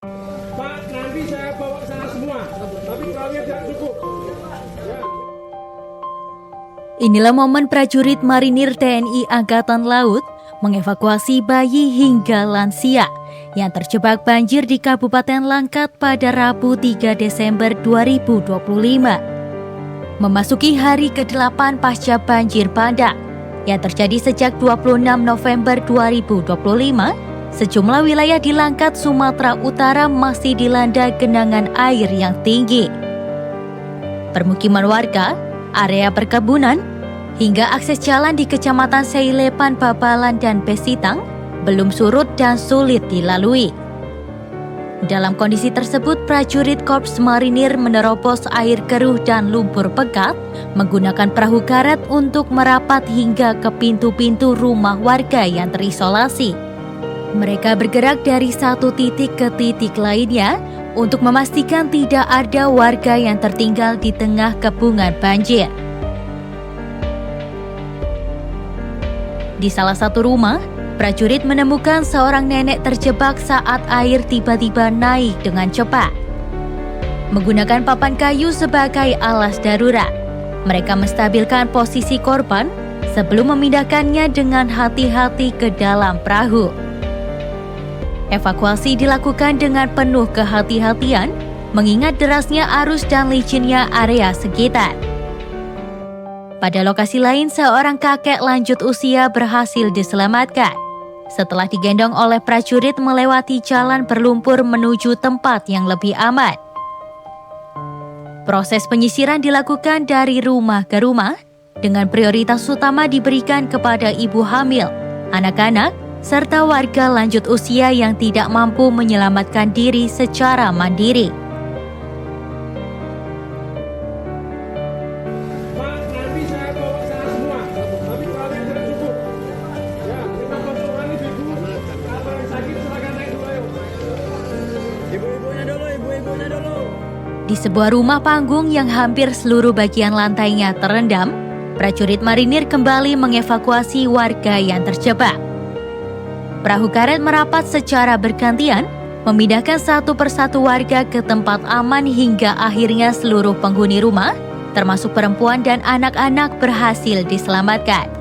Pak, nanti saya bawa sana semua, tapi kalian tidak cukup. Ya. Inilah momen prajurit marinir TNI Angkatan Laut mengevakuasi bayi hingga lansia yang terjebak banjir di Kabupaten Langkat pada Rabu 3 Desember 2025. Memasuki hari ke-8 pasca banjir bandang yang terjadi sejak 26 November 2025, sejumlah wilayah di Langkat, Sumatera Utara masih dilanda genangan air yang tinggi. Permukiman warga, area perkebunan, hingga akses jalan di Kecamatan Seilepan, Babalan, dan Pesitang belum surut dan sulit dilalui. Dalam kondisi tersebut, prajurit Korps Marinir menerobos air keruh dan lumpur pekat menggunakan perahu karet untuk merapat hingga ke pintu-pintu rumah warga yang terisolasi. Mereka bergerak dari satu titik ke titik lainnya untuk memastikan tidak ada warga yang tertinggal di tengah kepungan banjir. Di salah satu rumah, prajurit menemukan seorang nenek terjebak saat air tiba-tiba naik dengan cepat. Menggunakan papan kayu sebagai alas darurat, mereka menstabilkan posisi korban sebelum memindahkannya dengan hati-hati ke dalam perahu. Evakuasi dilakukan dengan penuh kehati-hatian, mengingat derasnya arus dan licinnya area sekitar. Pada lokasi lain, seorang kakek lanjut usia berhasil diselamatkan setelah digendong oleh prajurit melewati jalan berlumpur menuju tempat yang lebih aman. Proses penyisiran dilakukan dari rumah ke rumah, dengan prioritas utama diberikan kepada ibu hamil, anak-anak, serta warga lanjut usia yang tidak mampu menyelamatkan diri secara mandiri. Pak, nanti saya bawa sana semua, tapi kalian tidak cukup. Ya, terima bantuan ibu-ibu. Kalau yang sakit silakan naik dulu, ayo. Ibu-ibunya dulu. Di sebuah rumah panggung yang hampir seluruh bagian lantainya terendam, prajurit marinir kembali mengevakuasi warga yang terjebak. Perahu karet merapat secara bergantian, memindahkan satu persatu warga ke tempat aman hingga akhirnya seluruh penghuni rumah, termasuk perempuan dan anak-anak, berhasil diselamatkan.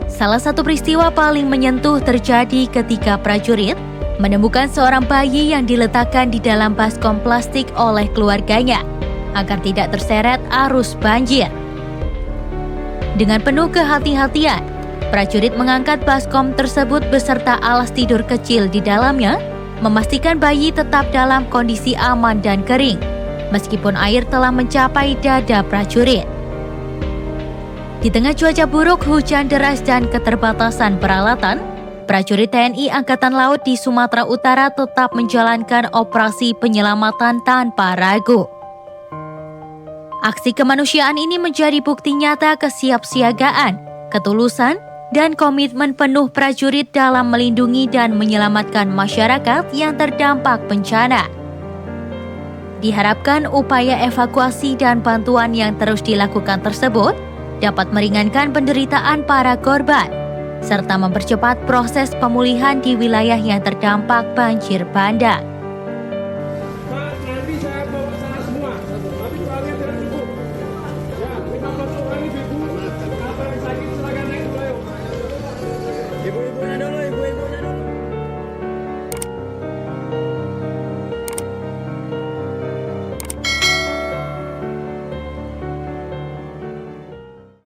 Salah satu peristiwa paling menyentuh terjadi ketika prajurit menemukan seorang bayi yang diletakkan di dalam baskom plastik oleh keluarganya agar tidak terseret arus banjir. Dengan penuh kehati-hatian, prajurit mengangkat baskom tersebut beserta alas tidur kecil di dalamnya, memastikan bayi tetap dalam kondisi aman dan kering, meskipun air telah mencapai dada prajurit. Di tengah cuaca buruk, hujan deras, dan keterbatasan peralatan, prajurit TNI Angkatan Laut di Sumatera Utara tetap menjalankan operasi penyelamatan tanpa ragu. Aksi kemanusiaan ini menjadi bukti nyata kesiapsiagaan, ketulusan, dan komitmen penuh prajurit dalam melindungi dan menyelamatkan masyarakat yang terdampak bencana. Diharapkan upaya evakuasi dan bantuan yang terus dilakukan tersebut dapat meringankan penderitaan para korban, serta mempercepat proses pemulihan di wilayah yang terdampak banjir bandang.